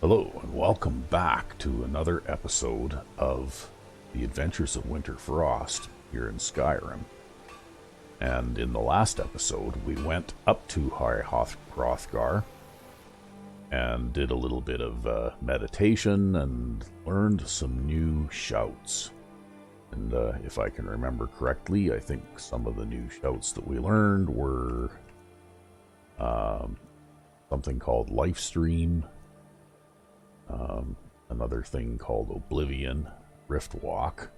Hello, and welcome back to another episode of The Adventures of Winter Frost here in Skyrim. And in the last episode, we went up to High Hrothgar and did a little bit of meditation and learned some new shouts. And if I can remember correctly, I think some of the new shouts that we learned were something called Lifestream, another thing called Oblivion, Rift Walk,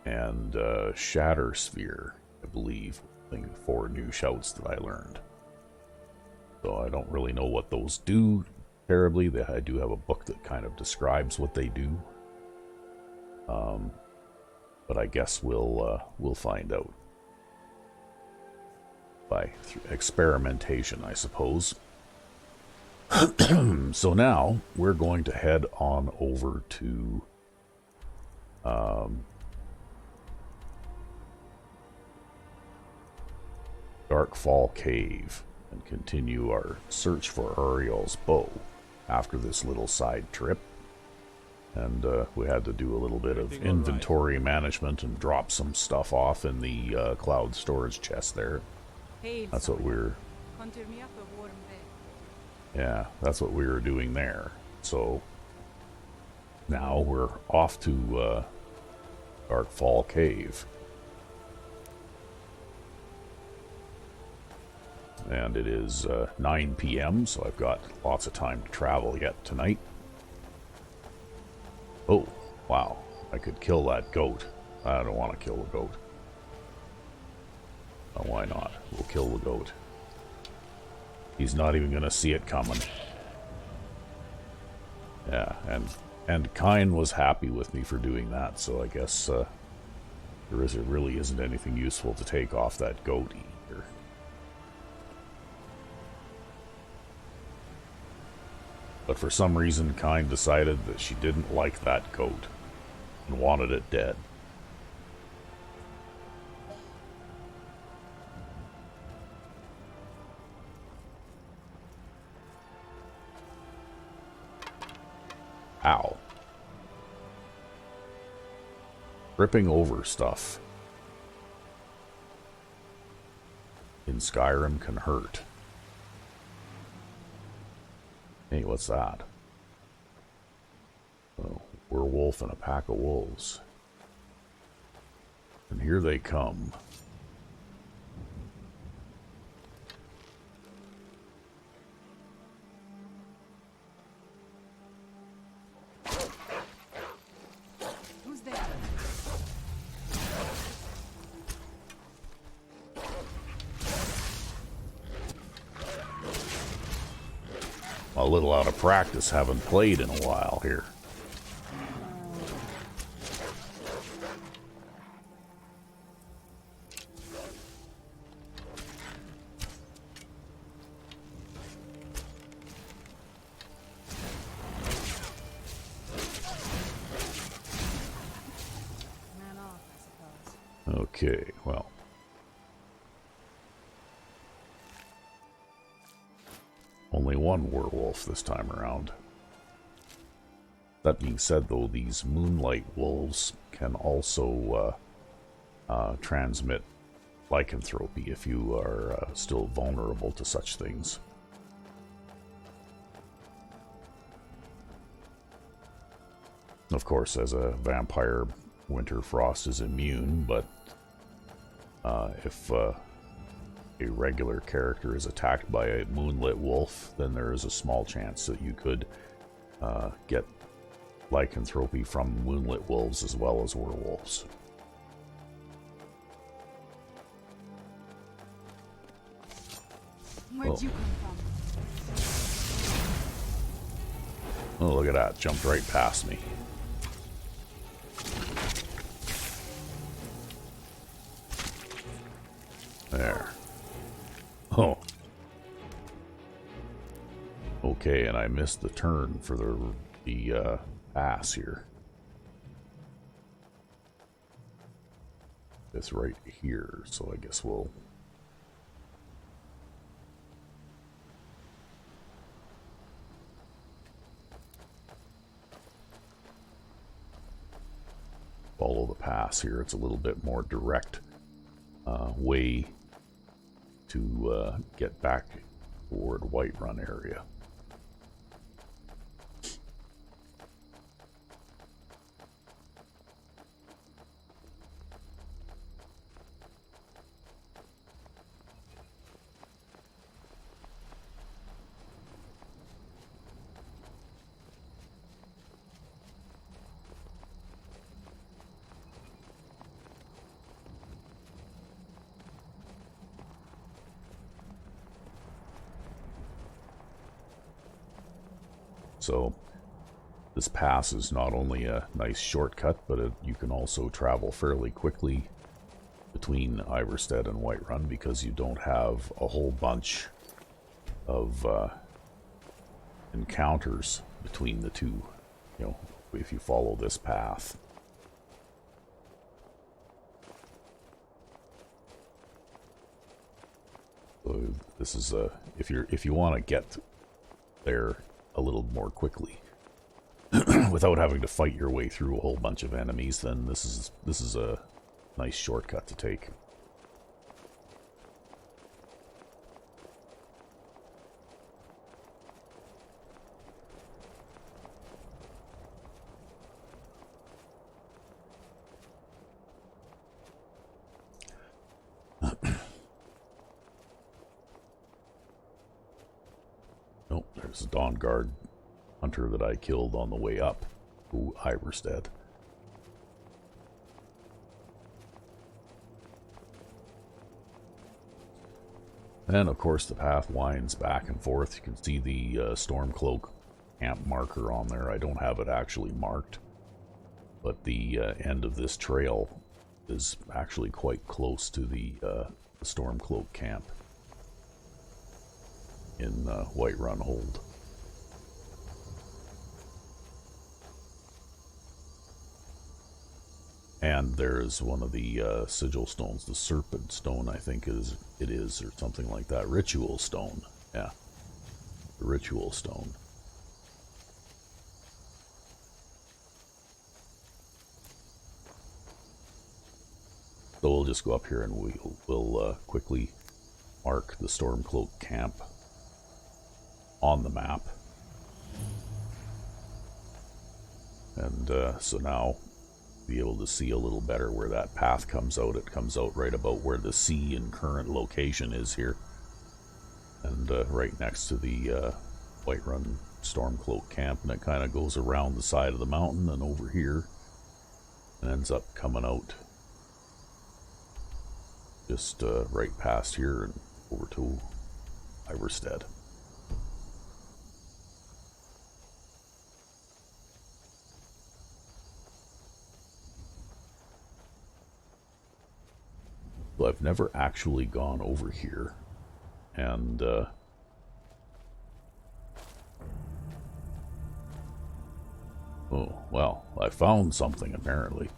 and Shatter Sphere, I believe, four new shouts that I learned. So I don't really know what those do terribly. I do have a book that kind of describes what they do, but I guess we'll find out by experimentation, I suppose. So now we're going to head on over to Darkfall Cave and continue our search for Ariel's bow after this little side trip. And we had to do a little bit of inventory management and drop some stuff off in the cloud storage chest there. That's what we're... Yeah, that's what we were doing there. So now we're off to Darkfall Cave. And it is 9 p.m., so I've got lots of time to travel yet tonight. Oh, wow. I could kill that goat. I don't want to kill the goat. Oh, why not? We'll kill the goat. He's not even going to see it coming. Yeah, and Kine was happy with me for doing that, so I guess there really isn't anything useful to take off that goat either. But for some reason, Kine decided that she didn't like that goat and wanted it dead. Ow. Ripping over stuff in Skyrim can hurt. Hey, what's that? Oh, werewolf and a pack of wolves. And here they come. A little out of practice, haven't played in a while here. Okay, well. Only one werewolf this time around. That being said, though, these moonlight wolves can also transmit lycanthropy if you are still vulnerable to such things. Of course, as a vampire, Winter Frost is immune, but if a regular character is attacked by a moonlit wolf, then there is a small chance that you could get lycanthropy from moonlit wolves as well as werewolves. Where'd you come from? Oh, look at that. Jumped right past me. There. Oh. Okay, and I missed the turn for the pass here. It's right here, so I guess we'll... follow the pass here. It's a little bit more direct way to get back toward Whiterun area. So this pass is not only a nice shortcut, but you can also travel fairly quickly between Iverstead and Whiterun because you don't have a whole bunch of encounters between the two, you know, if you follow this path. So this is if you want to get there a little more quickly without having to fight your way through a whole bunch of enemies, then this is a nice shortcut to take. Nope, there's a Dawnguard hunter that I killed on the way up to Iverstead. And of course the path winds back and forth. You can see the Stormcloak camp marker on there. I don't have it actually marked, but the end of this trail is actually quite close to the Stormcloak camp in Whiterun Hold. And there's one of the sigil stones, the Serpent Stone, I think it is, or something like that. Ritual Stone, yeah, the Ritual Stone. So we'll just go up here and we'll quickly mark the Stormcloak camp on the map. And so now be able to see a little better where that path comes out. It comes out right about where the sea and current location is here. And right next to the Whiterun Stormcloak camp. And it kind of goes around the side of the mountain and over here. And ends up coming out just right past here and over to Iverstead. So I've never actually gone over here, and oh well, I found something apparently.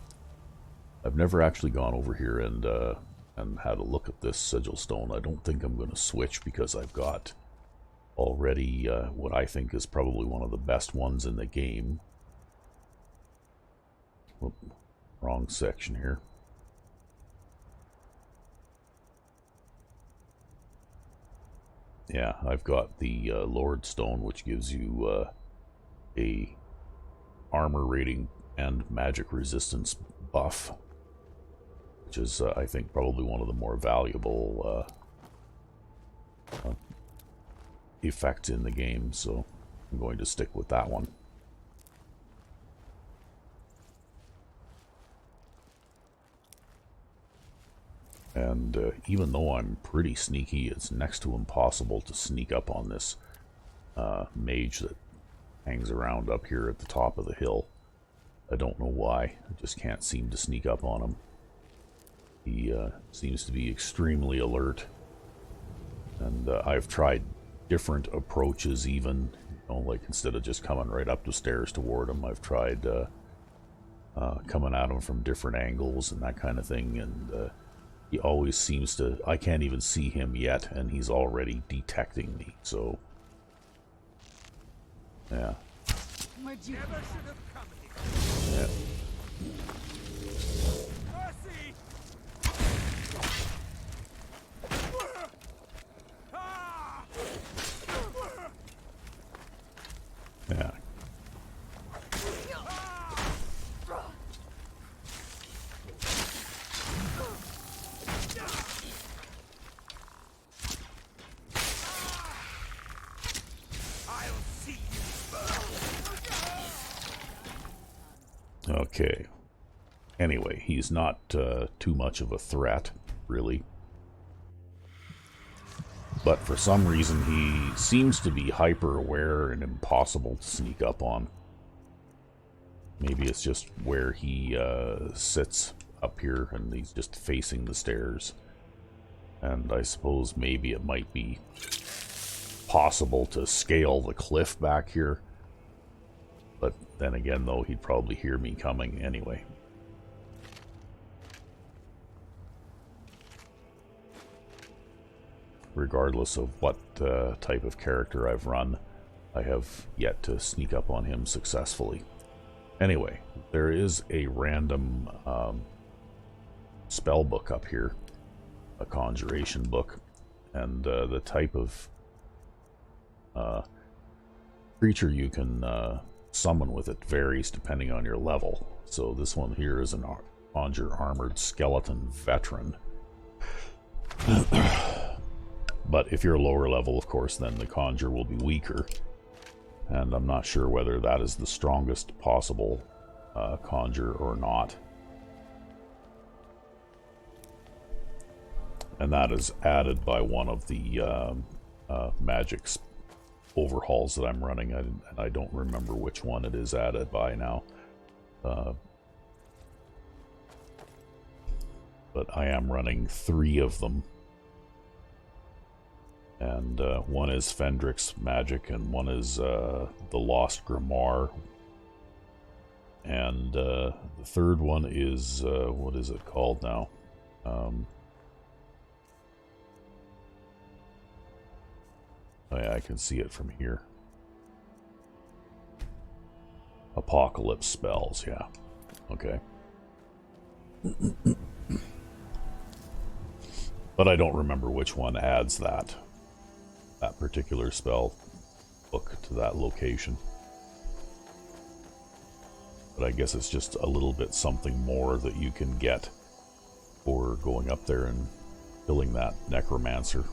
I've never actually gone over here and had a look at this sigil stone. I don't think I'm going to switch because I've got already what I think is probably one of the best ones in the game. Whoop, wrong section here. Yeah, I've got the Lord Stone, which gives you a armor rating and magic resistance buff, which is, I think, probably one of the more valuable effects in the game, so I'm going to stick with that one. And even though I'm pretty sneaky, it's next to impossible to sneak up on this mage that hangs around up here at the top of the hill. I don't know why. I just can't seem to sneak up on him. He seems to be extremely alert. And I've tried different approaches even. You know, like instead of just coming right up the stairs toward him, I've tried coming at him from different angles and that kind of thing. And he always seems to... I can't even see him yet, and he's already detecting me, so... Yeah. Never should have come here. Yeah. Okay. Anyway, he's not too much of a threat, really. But for some reason, he seems to be hyper-aware and impossible to sneak up on. Maybe it's just where he sits up here and he's just facing the stairs. And I suppose maybe it might be possible to scale the cliff back here. But then again, though, he'd probably hear me coming anyway. Regardless of what type of character I've run, I have yet to sneak up on him successfully. Anyway, there is a random spell book up here, a conjuration book, and the type of creature you can summon with it varies depending on your level. So this one here is an Conjure Armored Skeleton Veteran. But if you're lower level, of course, then the Conjure will be weaker. And I'm not sure whether that is the strongest possible Conjure or not. And that is added by one of the magic overhauls that I'm running. And I don't remember which one it is added by now. But I am running 3 of them. And one is Fendrick's magic, and one is the Lost Grimoire. And the third one is, what is it called now? Oh yeah, I can see it from here. Apocalypse spells, yeah. Okay. But I don't remember which one adds that particular spell book to that location. But I guess it's just a little bit something more that you can get for going up there and killing that necromancer.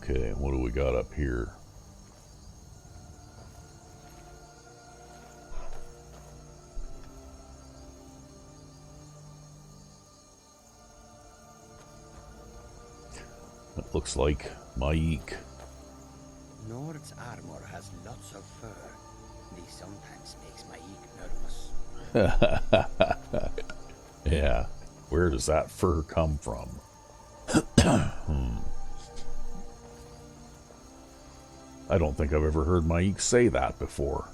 Okay, what do we got up here? That looks like Maik. Nord's armor has lots of fur. This sometimes makes Maik nervous. Yeah, where does that fur come from? I don't think I've ever heard Maik say that before.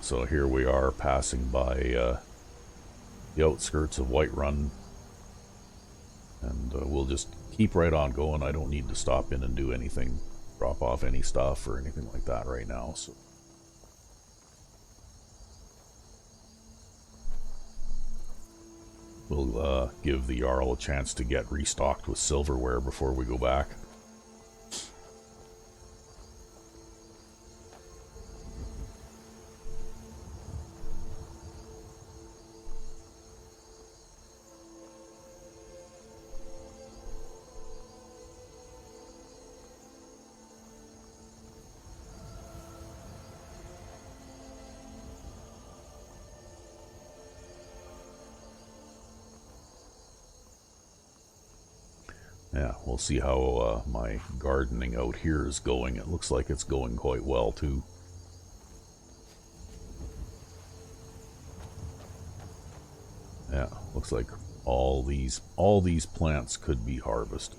So here we are passing by the outskirts of Whiterun. And we'll just keep right on going. I don't need to stop in and do anything, drop off any stuff or anything like that right now. So we'll give the Jarl a chance to get restocked with silverware before we go back. Yeah, we'll see how my gardening out here is going. It looks like it's going quite well, too. Yeah, looks like all these plants could be harvested.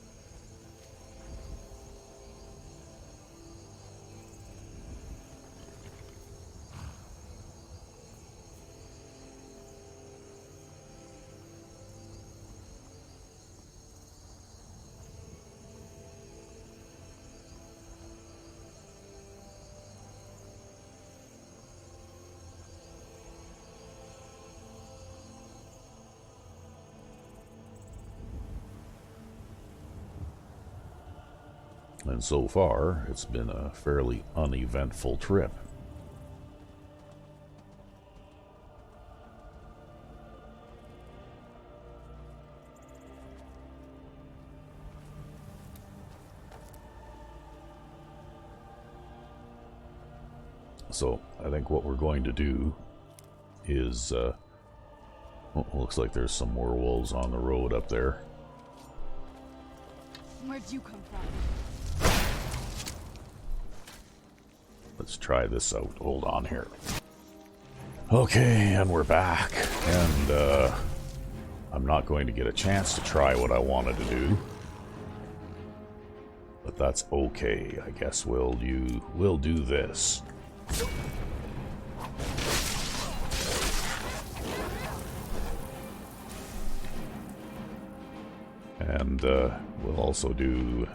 And so far, it's been a fairly uneventful trip. So, I think what we're going to do is, oh, looks like there's some werewolves on the road up there. Where'd you come from? Let's try this out. Hold on here. Okay, and we're back. And, I'm not going to get a chance to try what I wanted to do. But that's okay. I guess we'll do this. And we'll also do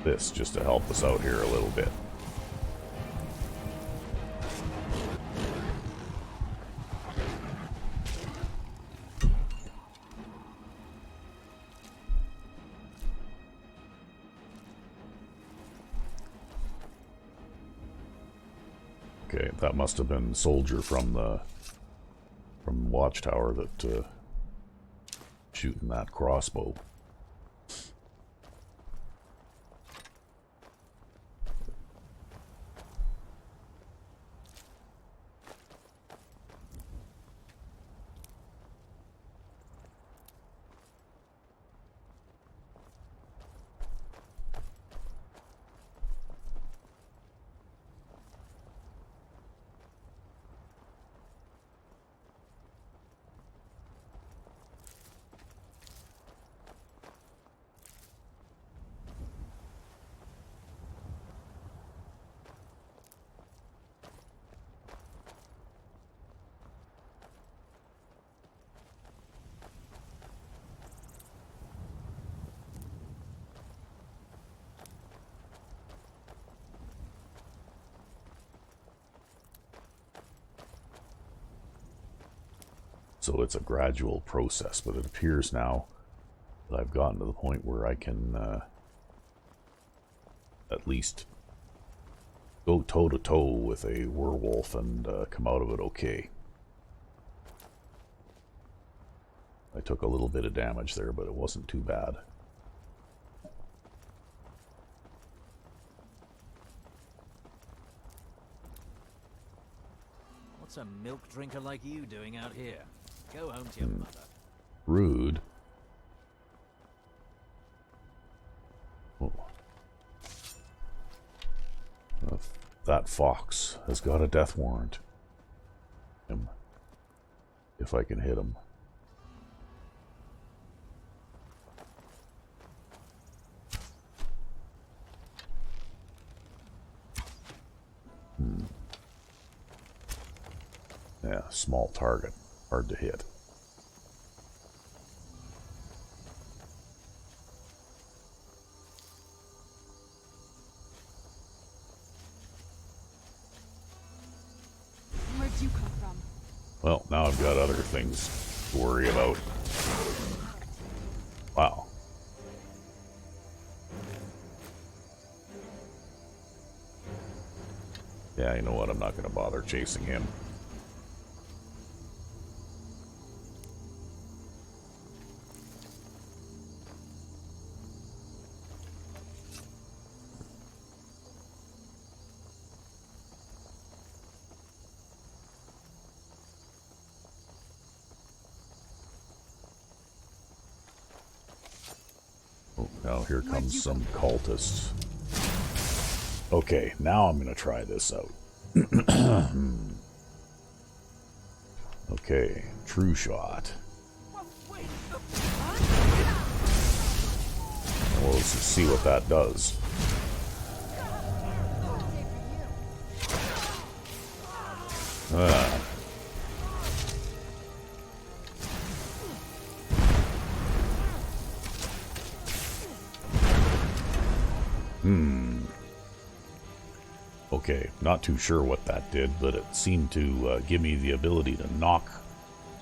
this just to help us out here a little bit. Okay, that must have been soldier from the watchtower that shooting that crossbow. So it's a gradual process, but it appears now that I've gotten to the point where I can at least go toe-to-toe with a werewolf and come out of it okay. I took a little bit of damage there, but it wasn't too bad. What's a milk drinker like you doing out here? Go home to your mother. Rude. Oh. That fox has got a death warrant. If I can hit him. Yeah, small target. Hard to hit. Where'd you come from? Well, now I've got other things to worry about. Wow. Yeah, you know what? I'm not going to bother chasing him. Oh, now here comes some cultists. Okay, now I'm going to try this out. Okay, true shot. Well, let's see what that does. Okay, not too sure what that did, but it seemed to give me the ability to knock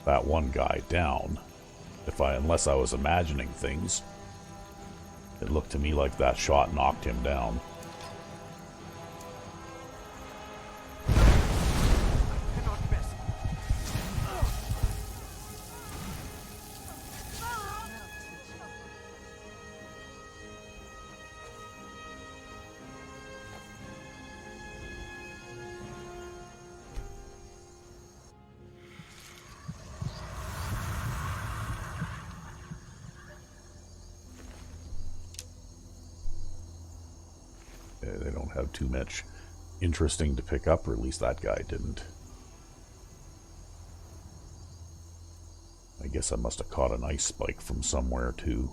that one guy down. Unless I was imagining things. It looked to me like that shot knocked him down. They don't have too much interesting to pick up, or at least that guy didn't. I guess I must have caught an ice spike from somewhere too.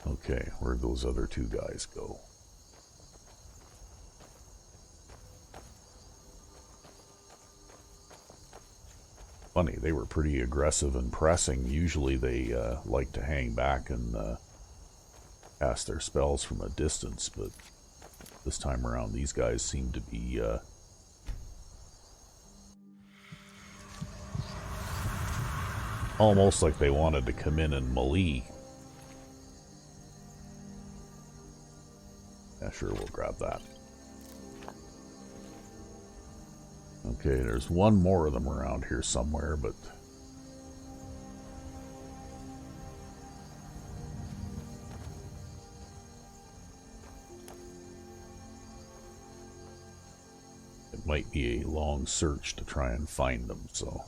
Okay, where'd those other two guys go? Funny, they were pretty aggressive and pressing. Usually they like to hang back and cast their spells from a distance, but this time around these guys seem to be almost like they wanted to come in and melee. Yeah, sure, we'll grab that. Okay, there's one more of them around here somewhere, but it might be a long search to try and find them, so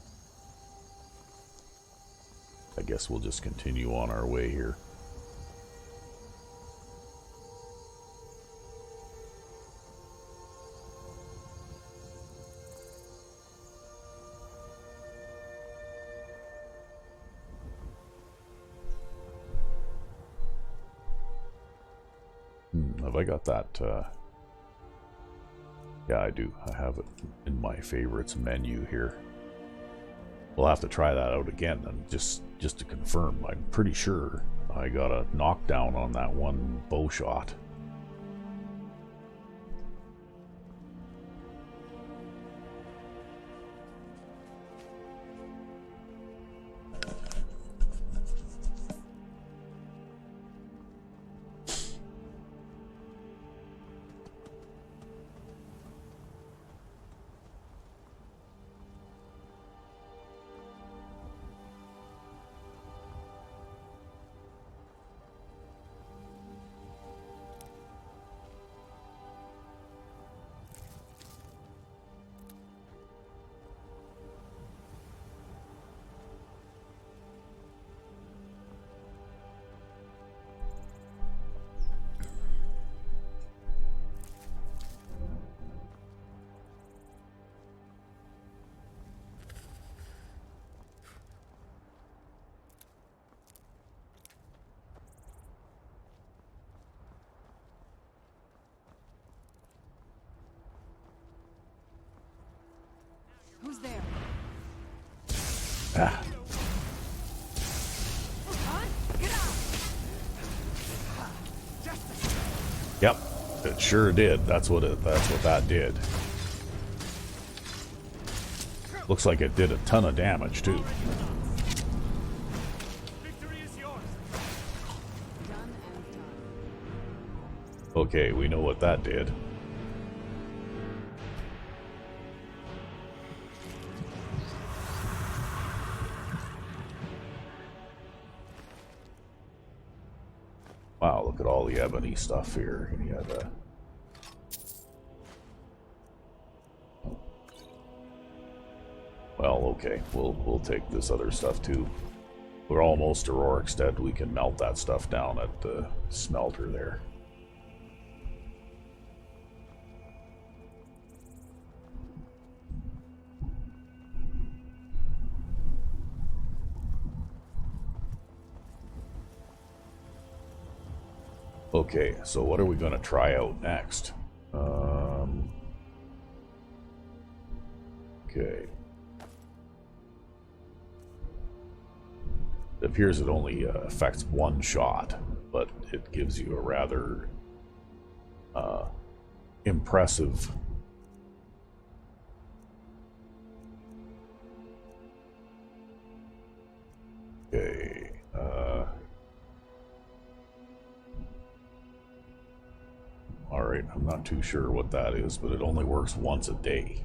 I guess we'll just continue on our way here. Have I got that? Yeah, I do. I have it in my favorites menu here. We'll have to try that out again, and just to confirm. I'm pretty sure I got a knockdown on that one bow shot. Who's there? Ah. Yep, it sure did. That's what that did. Looks like it did a ton of damage too. Okay, we know what that did. Wow, look at all the ebony stuff here. He had a... Well, okay, we'll take this other stuff too. We're almost to Rorikstead. We can melt that stuff down at the smelter there. Okay, so what are we going to try out next? Okay. It appears it only affects one shot, but it gives you a rather impressive okay. Alright, I'm not too sure what that is, but it only works once a day.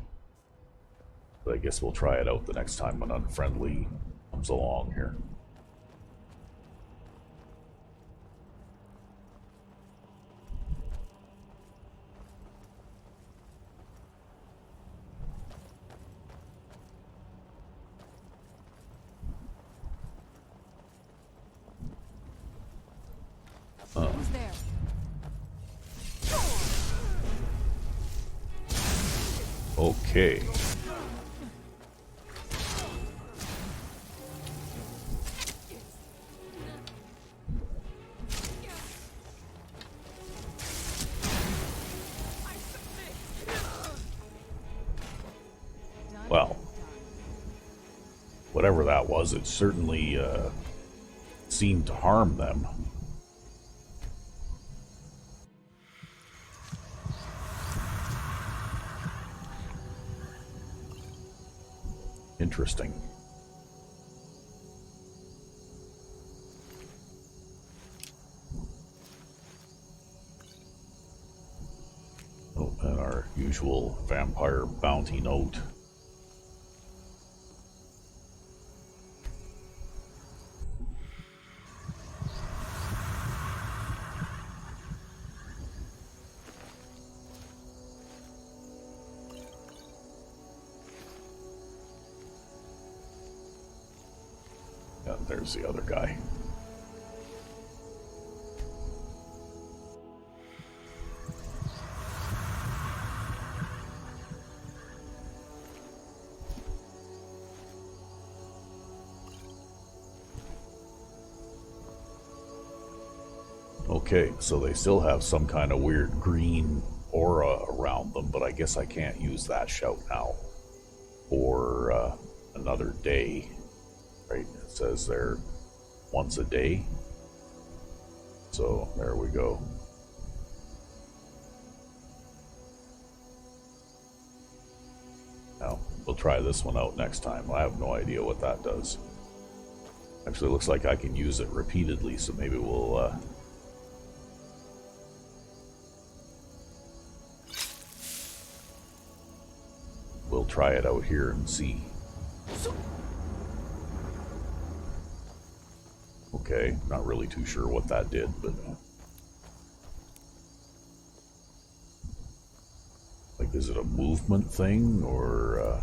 But I guess we'll try it out the next time an unfriendly comes along here. Who's there? Okay. Well, whatever that was, it certainly seemed to harm them. Interesting. Oh, and our usual vampire bounty note. And there's the other guy. Okay, so they still have some kind of weird green aura around them, but I guess I can't use that shout now for another day. Right, it says there once a day. So there we go. Now, we'll try this one out next time. I have no idea what that does. Actually, it looks like I can use it repeatedly, so maybe we'll try it out here and see. Okay, not really too sure what that did, but like, is it a movement thing or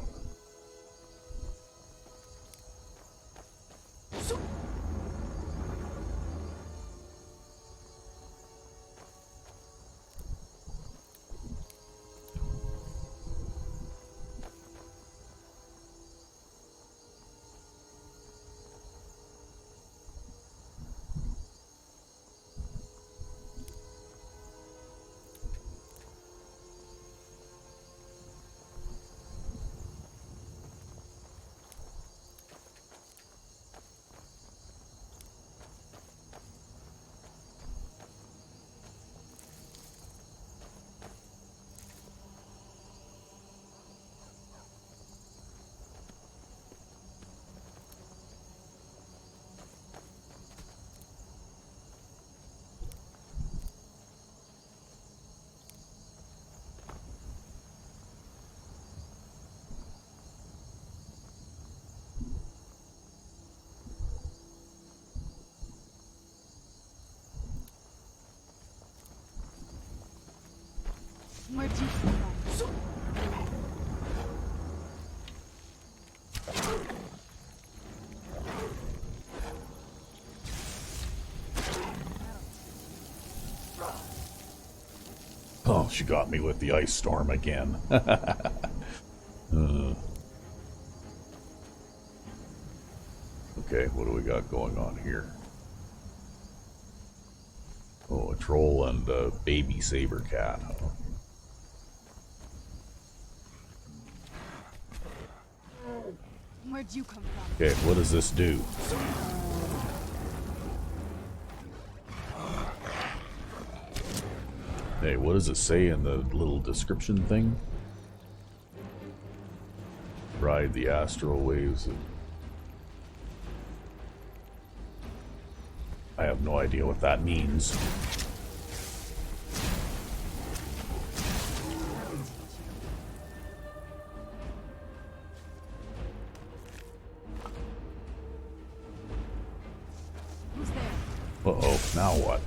Where'd you come from? oh, she got me with the ice storm again. Okay, what do we got going on here? Oh, a troll and a baby saber cat. Huh? Where'd you come from? Okay, what does this do? Hey, what does it say in the little description thing? Ride the astral waves. I have no idea what that means. Who's there? Uh-oh, now what?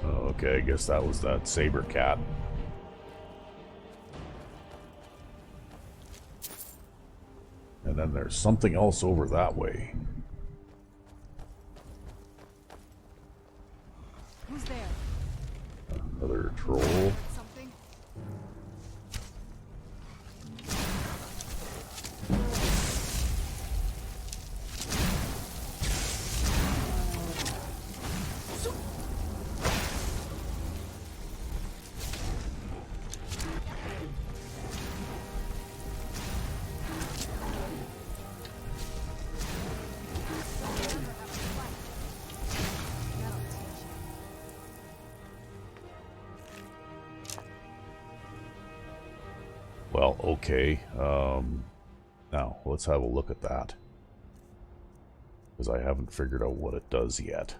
Done. Oh, okay, I guess that was that saber cat. And then there's something else over that way. Who's there? Another troll. Something? Well, okay. Now, let's have a look at that. Because I haven't figured out what it does yet.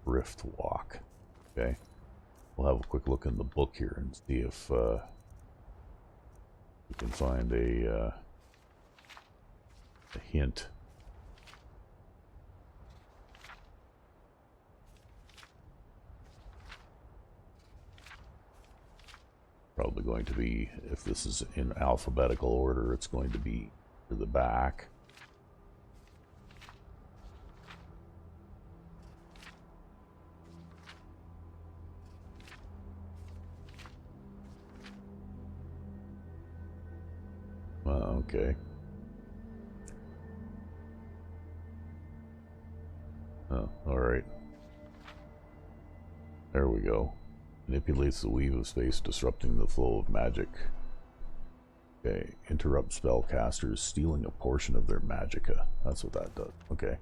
Rift Walk. Okay. We'll have a quick look in the book here and see if we can find a hint. Probably going to be, if this is in alphabetical order, it's going to be to the back. Okay. Oh, alright. There we go. Manipulates the weave of space, disrupting the flow of magic. Okay. Interrupt spellcasters, stealing a portion of their magicka. That's what that does. Okay.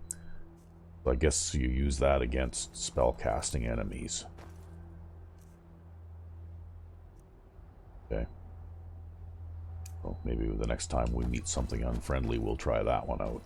So I guess you use that against spellcasting enemies. Okay. Well, maybe the next time we meet something unfriendly, we'll try that one out.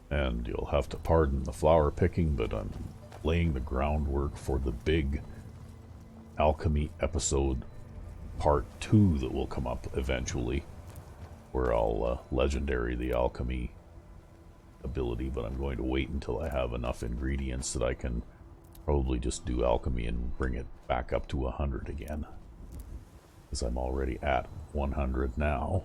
And you'll have to pardon the flower picking, but I'm laying the groundwork for the big alchemy episode part 2 that will come up eventually, where I'll legendary the alchemy ability, but I'm going to wait until I have enough ingredients that I can probably just do alchemy and bring it back up to 100 again, because I'm already at 100 now.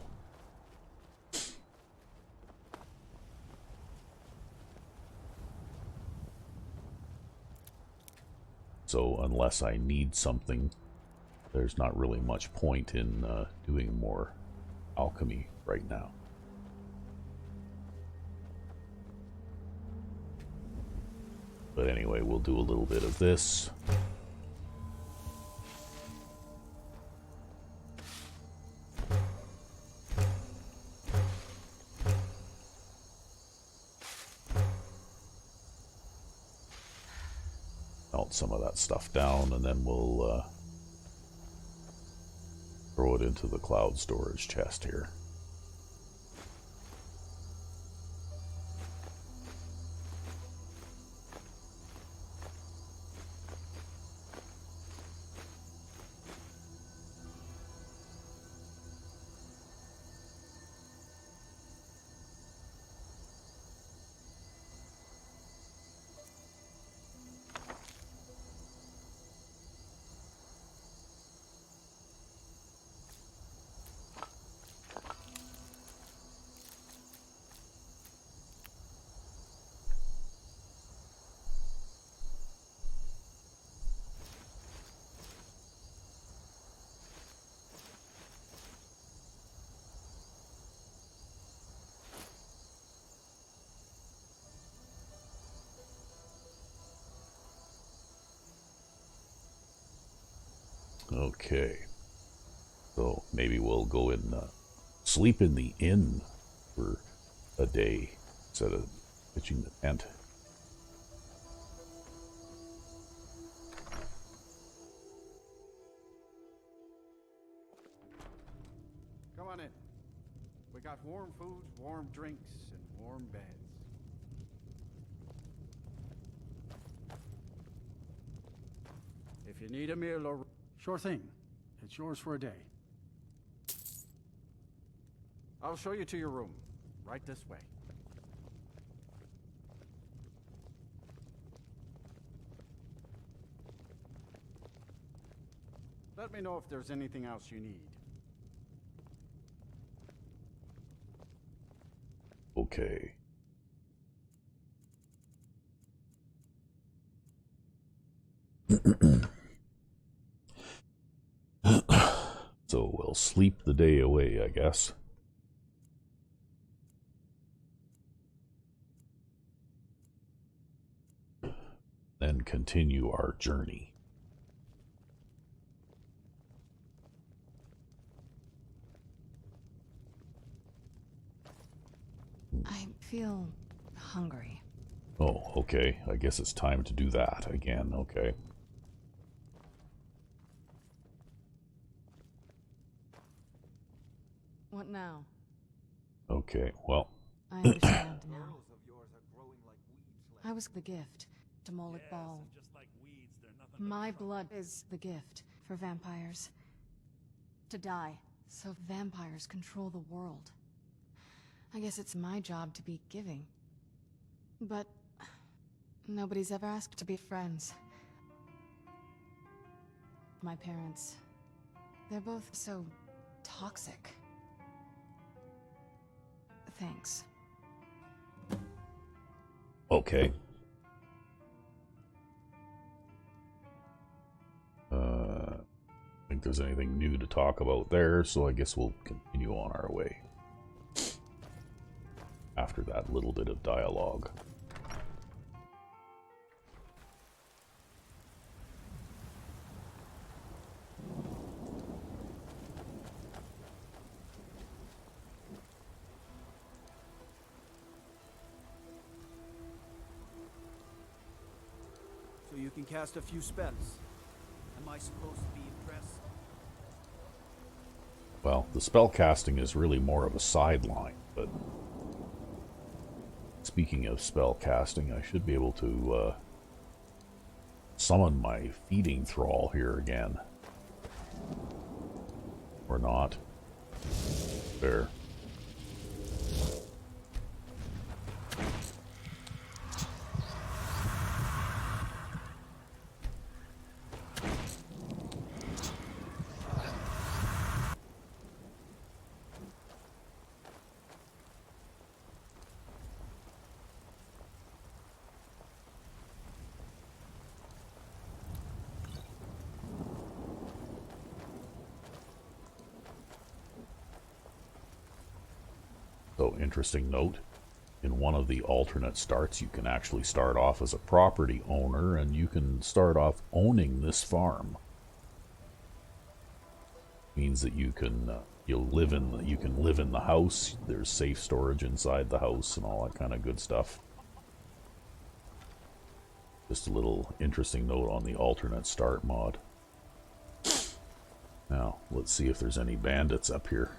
So unless I need something, there's not really much point in doing more alchemy right now. But anyway, we'll do a little bit of this. Melt some of that stuff down, and then we'll throw it into the cloud storage chest here. Okay. So maybe we'll go and sleep in the inn for a day instead of pitching the tent. Come on in. We got warm food, warm drinks, and warm beds. If you need a meal or... Sure thing. It's yours for a day. I'll show you to your room. Right this way. Let me know if there's anything else you need. Okay. So we'll sleep the day away, I guess. Then continue our journey. I feel hungry. Oh, okay. I guess it's time to do that again. Okay. What now? Okay, well. I understand now. I was the gift to Moloch Ball. My blood is the gift for vampires. To die, so vampires control the world. I guess it's my job to be giving. But nobody's ever asked to be friends. My parents, they're both so toxic. Thanks. Okay. I think there's anything new to talk about there, so I guess we'll continue on our way. After that little bit of dialogue. So you can cast a few spells. Am I supposed to be impressed? Well, the spell casting is really more of a sideline, but speaking of spell casting, I should be able to summon my feeding thrall here again. Or not. There. So, interesting note, in one of the alternate starts, you can actually start off as a property owner, and you can start off owning this farm. Means that you can you can live in the house. There's safe storage inside the house and all that kind of good stuff. Just a little interesting note on the alternate start mod. Now, let's see if there's any bandits up here.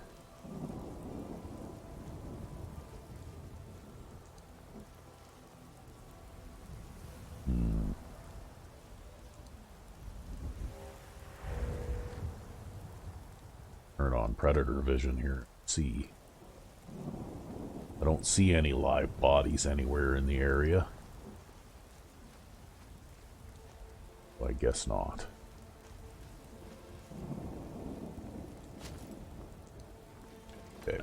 Turn on predator vision here. See. I don't see any live bodies anywhere in the area. I guess not. Okay.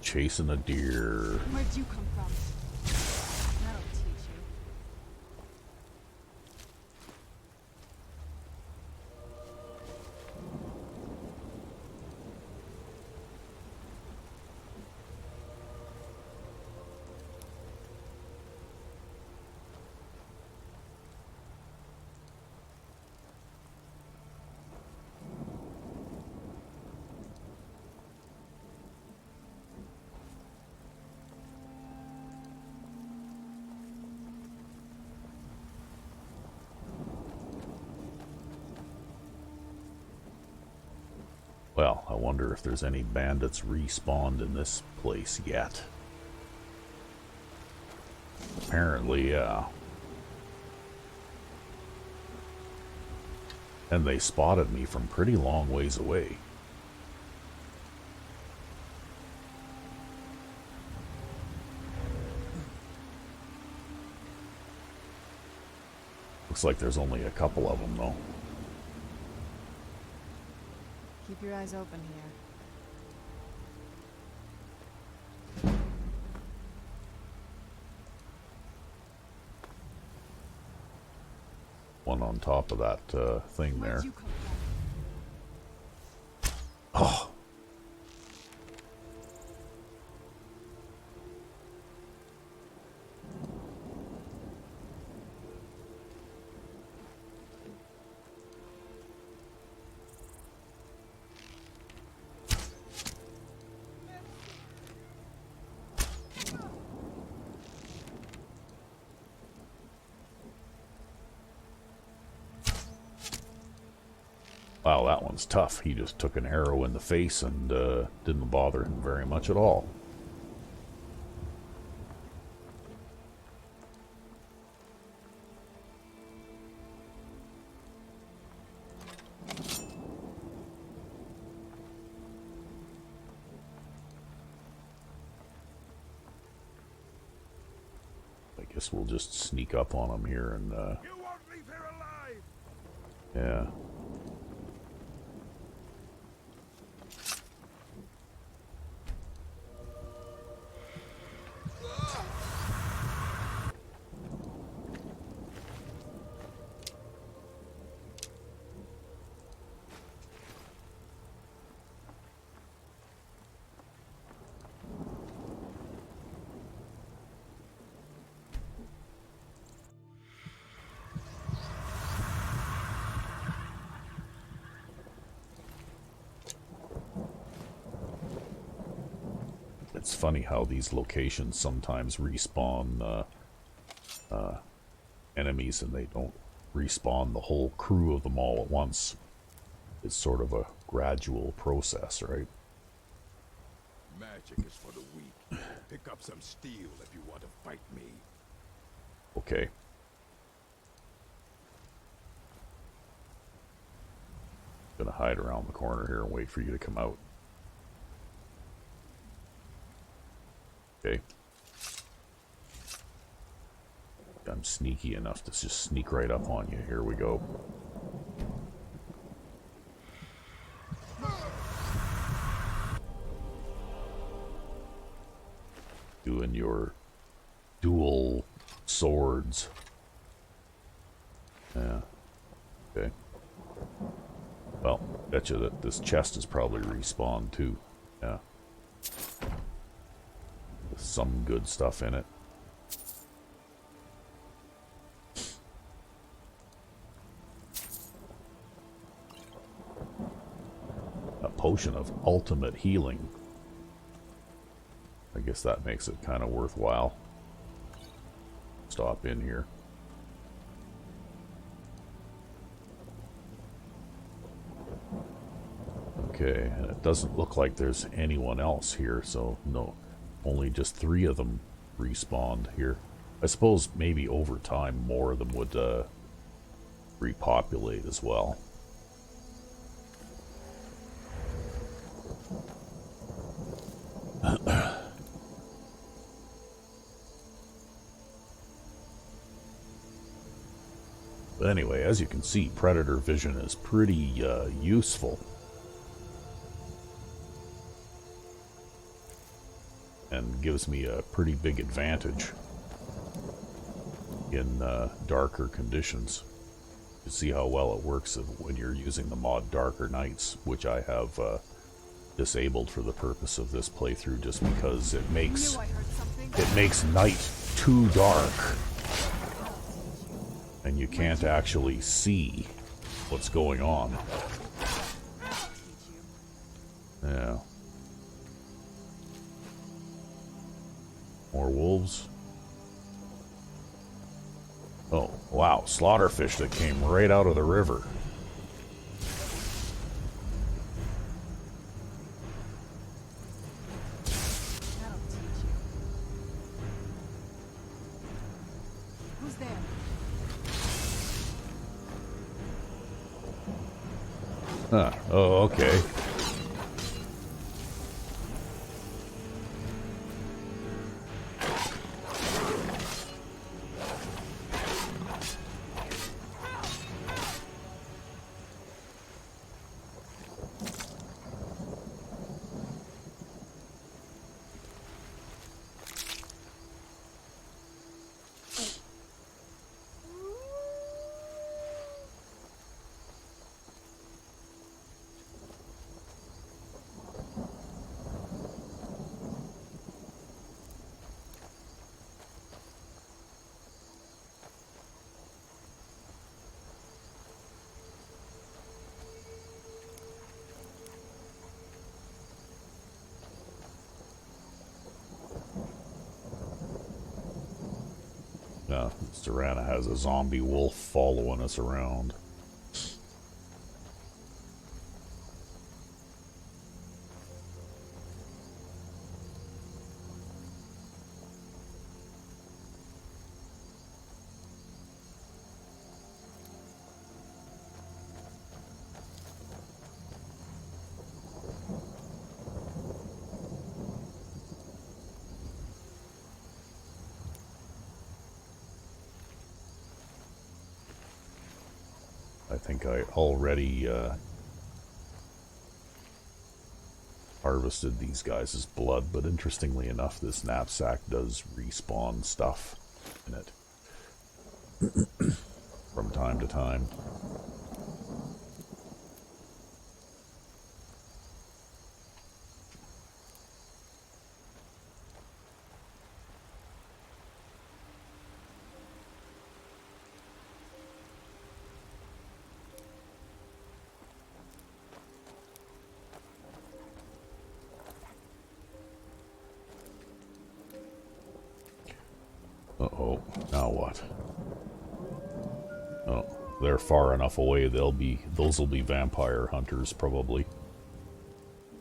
chasing a deer. Where'd you come from? That'll teach you. Well, I wonder if there's any bandits respawned in this place yet. Apparently, yeah. And they spotted me from pretty long ways away. Looks like there's only a couple of them, though. Keep your eyes open here. One on top of that thing there. Where'd you come from? Oh. Wow, that one's tough. He just took an arrow in the face and didn't bother him very much at all. I guess we'll just sneak up on him here and... You won't leave here alive! yeah. It's funny how these locations sometimes respawn enemies and they don't respawn the whole crew of them all at once. It's sort of a gradual process, right? Magic is for the weak. Pick up some steel if you want to fight me. Okay. Gonna hide around the corner here and wait for you to come out. Okay. I'm sneaky enough to just sneak right up on you. Here we go. Doing your dual swords. Yeah. Okay. Well, betcha that this chest is probably respawned too. Yeah. With some good stuff in it. A potion of ultimate healing. I guess that makes it kind of worthwhile. Stop in here. Okay, and it doesn't look like there's anyone else here, so no, only just 3 of them respawned here. I suppose maybe over time more of them would repopulate as well. But anyway, as you can see, predator vision is pretty useful. and gives me a pretty big advantage in darker conditions. You see how well it works when you're using the mod Darker Nights, which I have disabled for the purpose of this playthrough, just because it makes night too dark, and you can't actually see what's going on. Yeah. More wolves. Oh, wow. Slaughterfish that came right out of the river. Who's there? Huh. Oh, okay. Serana has a zombie wolf following us around. I think I already harvested these guys' blood, but interestingly enough, this knapsack does respawn stuff in it from time to time. Uh-oh, now what? Oh, they're far enough away, those will be vampire hunters, probably.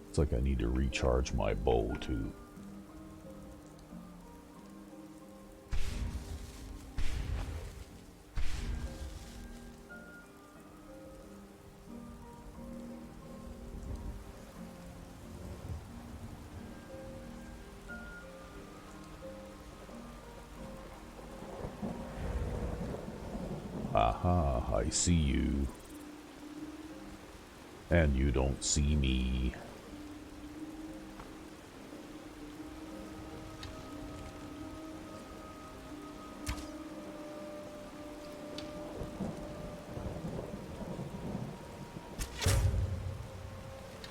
Looks like I need to recharge my bow, too. Aha, I see you. And you don't see me.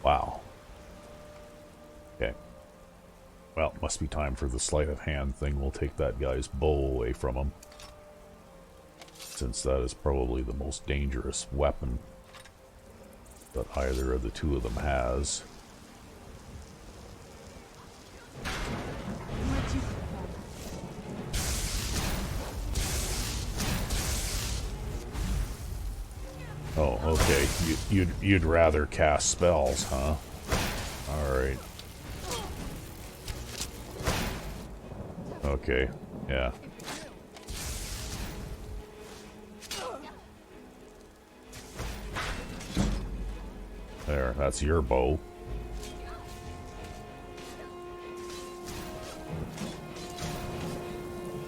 Wow. Okay. Well, must be time for the sleight of hand thing. We'll take that guy's bow away from him, since that is probably the most dangerous weapon that either of the two of them has. Oh, okay. You'd rather cast spells, huh? Alright. Okay, yeah. There, that's your bow.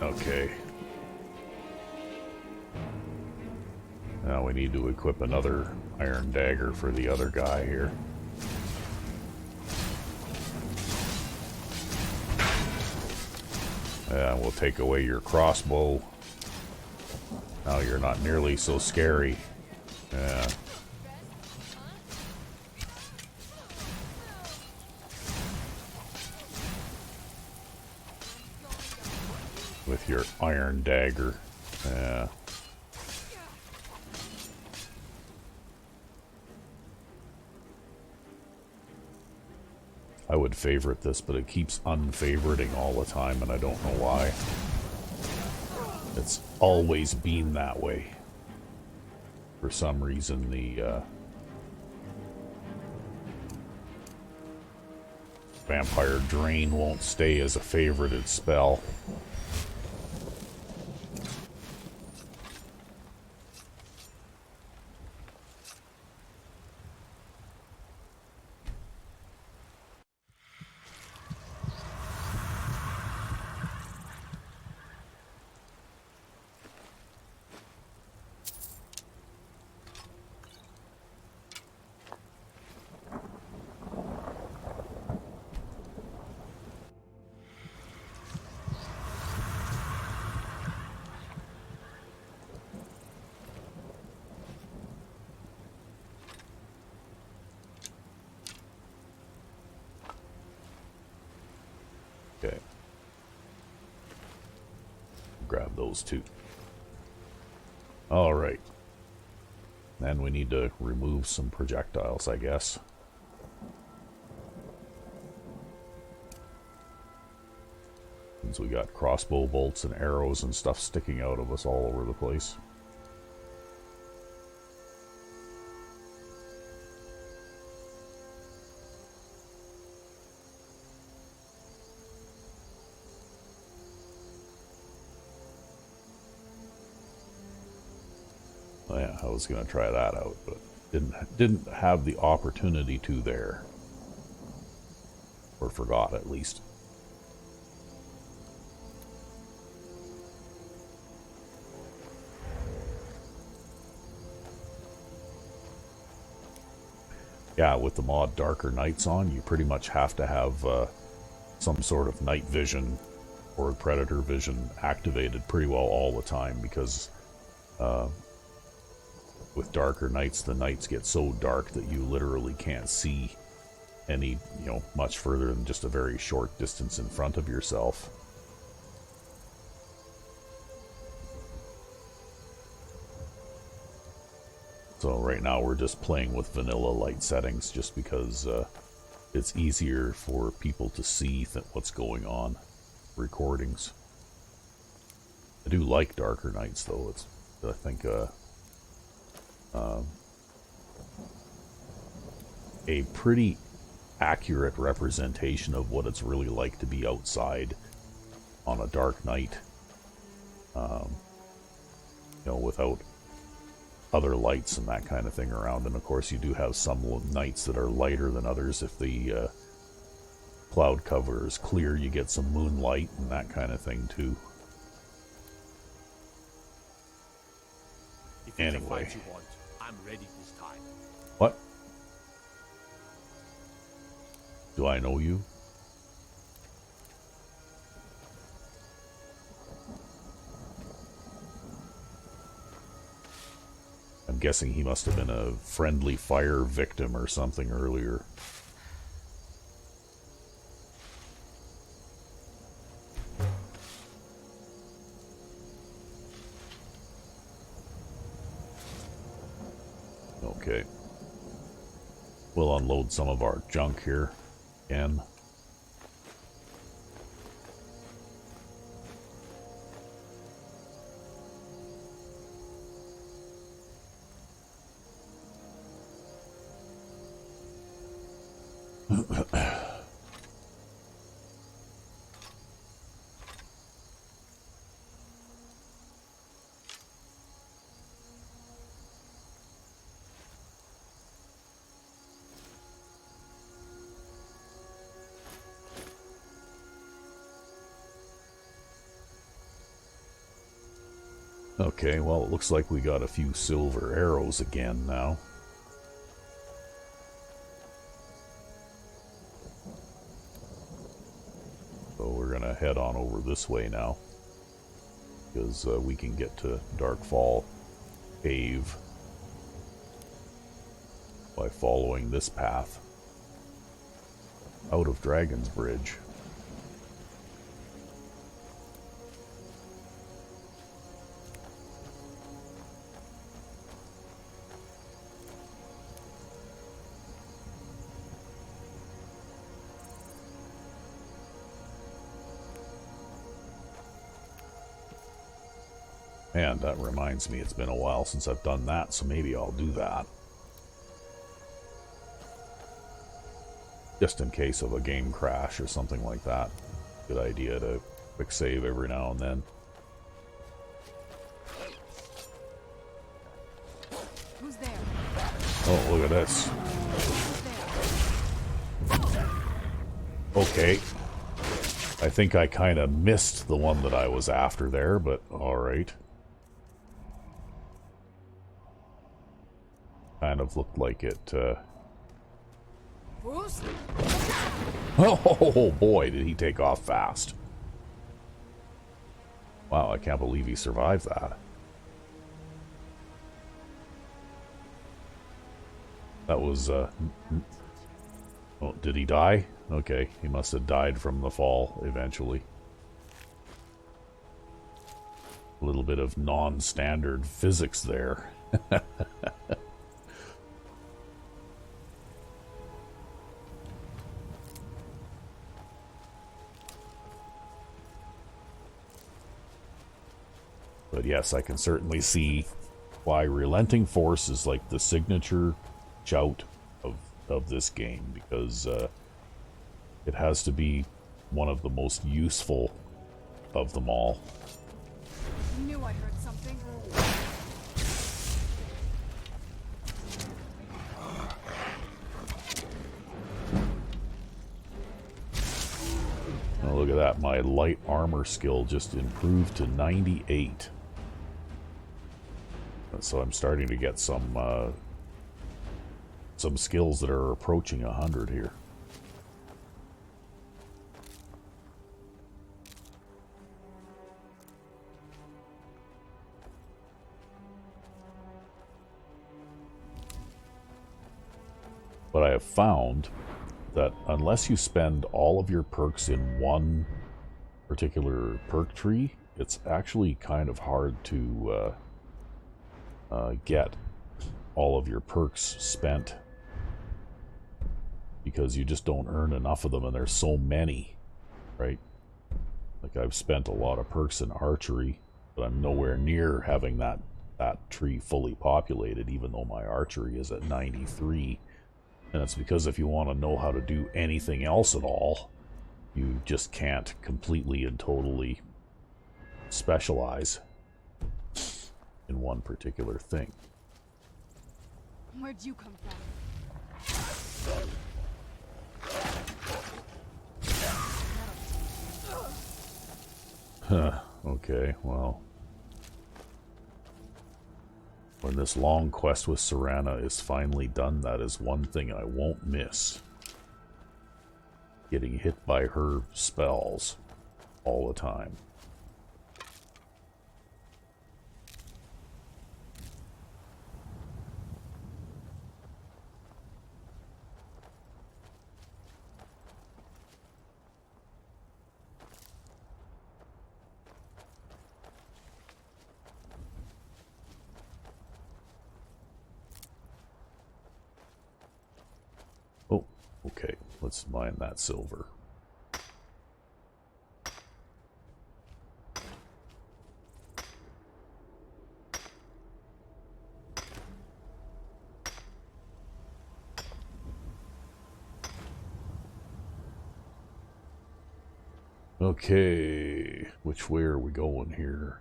Okay. Now we need to equip another iron dagger for the other guy here. And we'll take away your crossbow. Now you're not nearly so scary. Yeah. With your iron dagger. Yeah. I would favorite this, but it keeps unfavoriting all the time, and I don't know why. It's always been that way. For some reason, the Vampire Drain won't stay as a favorited spell. Okay. Grab those two. Alright. Then we need to remove some projectiles, I guess. Since we got crossbow bolts and arrows and stuff sticking out of us all over the place. Oh yeah, I was gonna try that out, but didn't have the opportunity to there. Or forgot, at least. Yeah, with the mod Darker Nights on, you pretty much have to have some sort of night vision or predator vision activated pretty well all the time, because with Darker Nights, the nights get so dark that you literally can't see any, much further than just a very short distance in front of yourself. So right now we're just playing with vanilla light settings just because it's easier for people to see what's going on. Recordings. I do like Darker Nights though. It's, I think, a pretty accurate representation of what it's really like to be outside on a dark night. Without other lights and that kind of thing around. And of course you do have some nights that are lighter than others. If the cloud cover is clear, you get some moonlight and that kind of thing too. If it's Anyway. a fight you want, I'm ready this time. What? Do I know you? I'm guessing he must have been a friendly fire victim or something earlier. Okay. We'll unload some of our junk here again. Okay, well, it looks like we got a few silver arrows again now. So we're we're gonna head on over this way now, because we can get to Darkfall Cave by following this path out of Dragon's Bridge. And that reminds me, it's been a while since I've done that, so maybe I'll do that. Just in case of a game crash or something like that. Good idea to quick save every now and then. Who's there? Oh, look at this. Okay. I think I kind of missed the one that I was after there, but alright. Kind of looked like it, Oh boy, did he take off fast. Wow, I can't believe he survived that. That was, oh, did he die? Okay, he must have died from the fall eventually. A little bit of non-standard physics there. But yes, I can certainly see why Relenting Force is like the signature shout of this game, because it has to be one of the most useful of them all. Knew I heard something. Oh, look at that, my light armor skill just improved to 98. So I'm starting to get some skills that are approaching 100 here. But I have found that unless you spend all of your perks in one particular perk tree, it's actually kind of hard to get all of your perks spent, because you just don't earn enough of them, and there's so many, right? Like, I've spent a lot of perks in archery, but I'm nowhere near having that tree fully populated, even though my archery is at 93. And it's because if you want to know how to do anything else at all, you just can't completely and totally specialize in one particular thing. Where'd you come from? Okay, well. When this long quest with Serana is finally done, that is one thing I won't miss. Getting hit by her spells all the time. Oh, okay. Let's mine that silver. Okay, which way are we going here?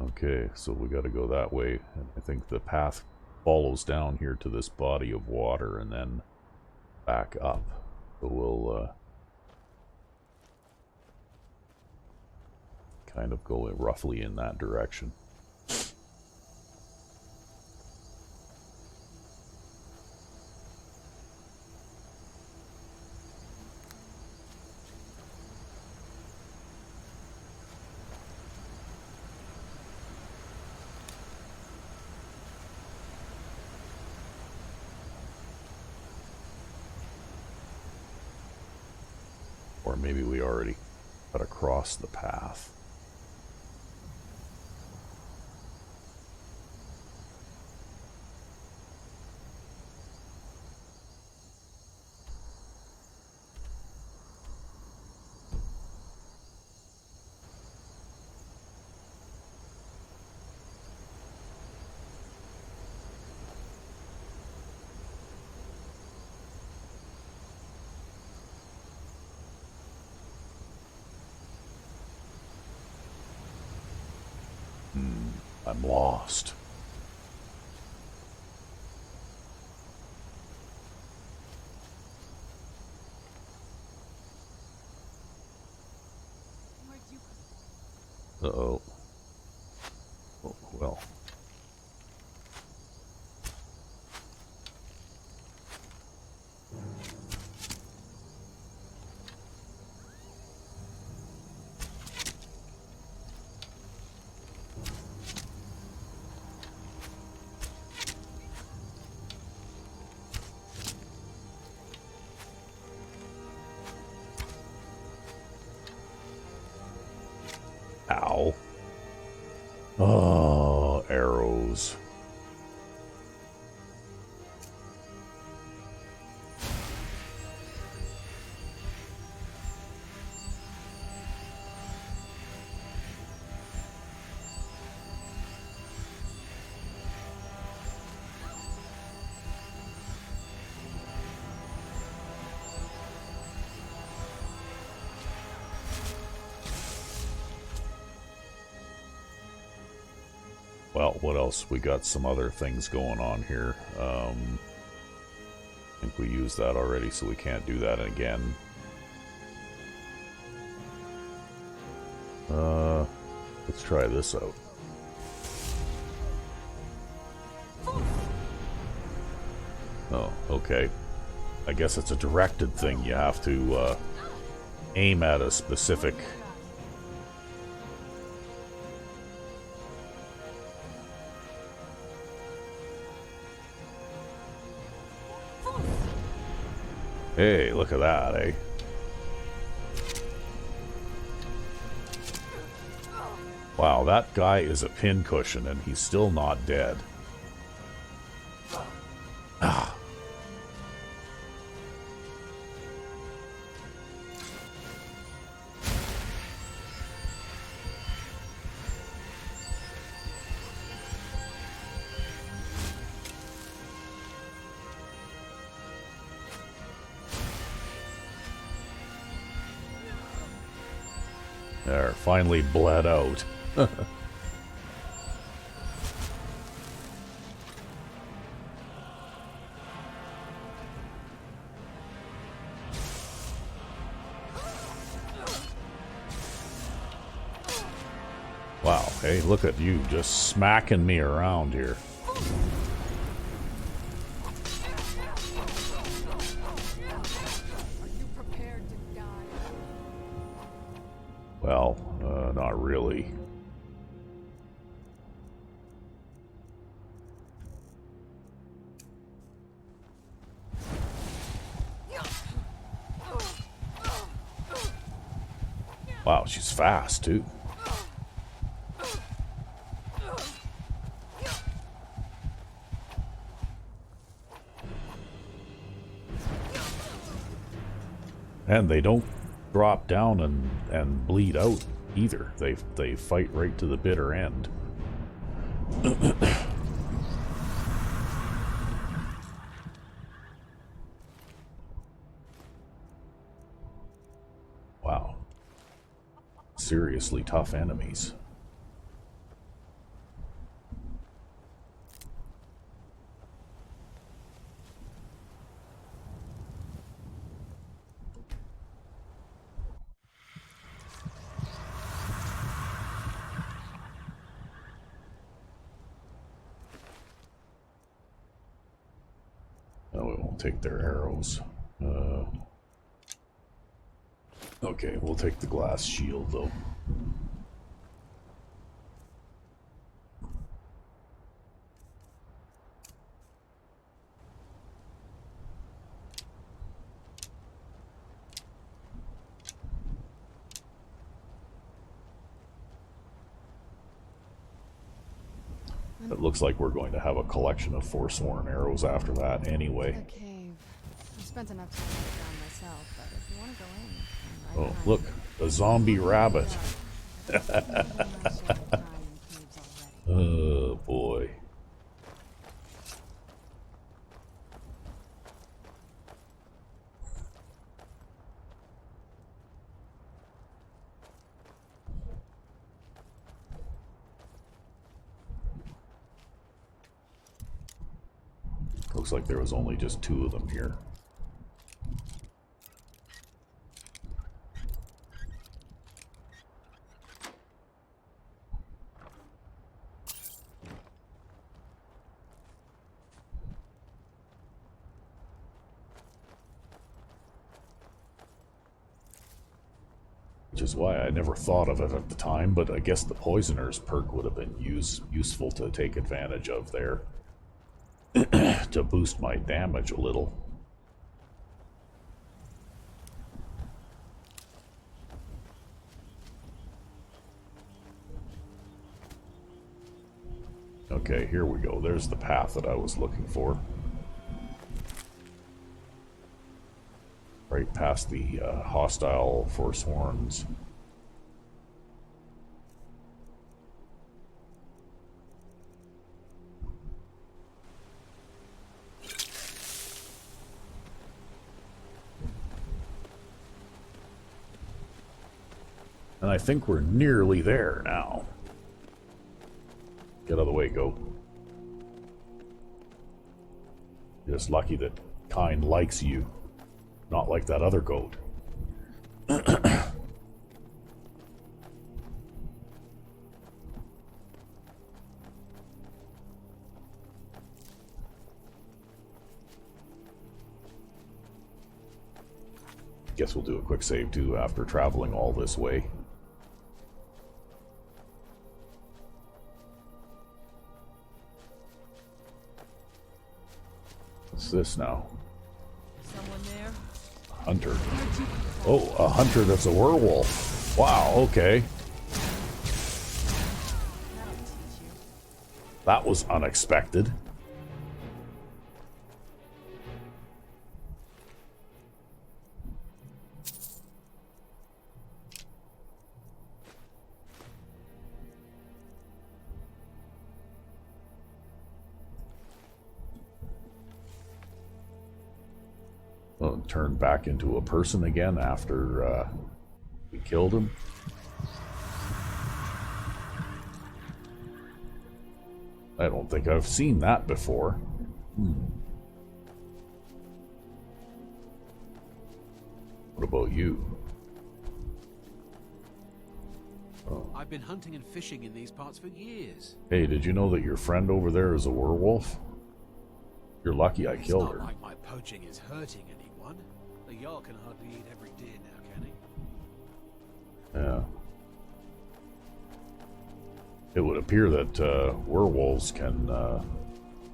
Okay, so we got to go that way, and I think the path follows down here to this body of water and then back up. So we'll kind of go roughly in that direction. Or maybe we already got across the path. I'm lost. Uh-oh. Oh, well. Ow. Oh, arrows. Well, what else? We got some other things going on here. I think we used that already, so we can't do that again. Let's try this out. Oh, okay. I guess it's a directed thing. You have to aim at a specific... Hey, look at that, eh? Wow, that guy is a pincushion and he's still not dead. Ah. There, finally bled out. Wow, hey, look at you just smacking me around here. Well, not really. Wow, she's fast, too. And they don't drop down and bleed out either. They fight right to the bitter end. Wow. Seriously tough enemies. No, we won't take their arrows. Okay, we'll take the glass shield, though. looks like we're going to have a collection of Forsworn arrows after that anyway. The cave. I've spent enough time on the ground myself, but if you want to go in, I'm Oh, right behind look, you. a zombie rabbit. I've seen my share of crime in caves already. Oh, boy. Looks like there was only just 2 of them here. Which is why I never thought of it at the time, but I guess the Poisoner's perk would have been useful to take advantage of there. To boost my damage a little. Okay, here we go. There's the path that I was looking for. Right past the hostile Forsworns. And I think we're nearly there now. Get out of the way, go. Just lucky that Kind likes you. Not like that other goat. Guess we'll do a quick save too after traveling all this way. What's this now? Someone there? Hunter. Oh, a hunter that's a werewolf. Wow, okay. That'll teach you. That was unexpected. Well, turned back into a person again after we killed him. I don't think I've seen that before. What about you? Oh. I've been hunting and fishing in these parts for years. Hey, did you know that your friend over there is a werewolf? You're lucky I killed her. It's not like my poaching is hurting anyone. The Jarl can hardly eat every deer now, can he? Yeah. It would appear that werewolves can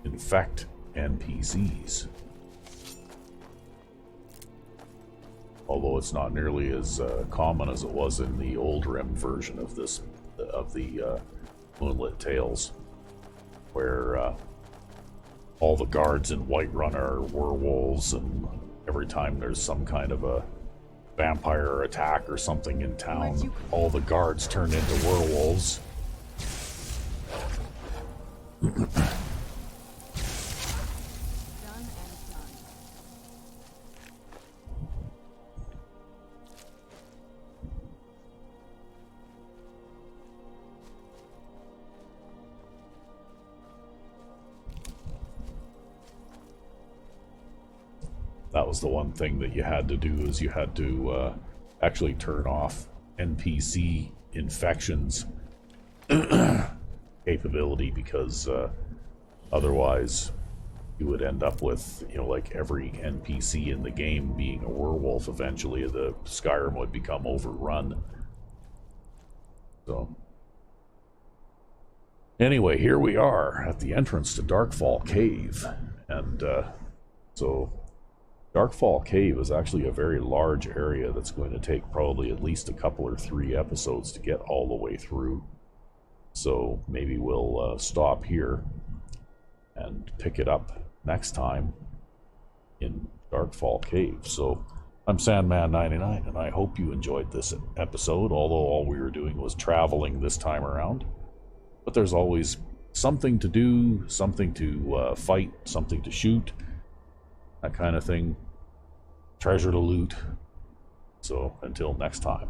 infect NPCs. Although it's not nearly as common as it was in the old Rim version of this, of the Moonlit Tales, where all the guards in Whiterun are werewolves, and every time there's some kind of a vampire attack or something in town, all the guards turn into werewolves. Done and done. That was the one thing that you had to do, is you had to actually turn off NPC infections capability, because otherwise you would end up with, you know, like every NPC in the game being a werewolf. Eventually the Skyrim would become overrun. So anyway, here we are at the entrance to Darkfall Cave, and so Darkfall Cave is actually a very large area that's going to take probably at least a couple or 3 episodes to get all the way through. So maybe we'll stop here and pick it up next time in Darkfall Cave. So I'm Sandman99, and I hope you enjoyed this episode, although all we were doing was traveling this time around. But there's always something to do, something to fight, something to shoot, that kind of thing. Treasure to loot. So until next time.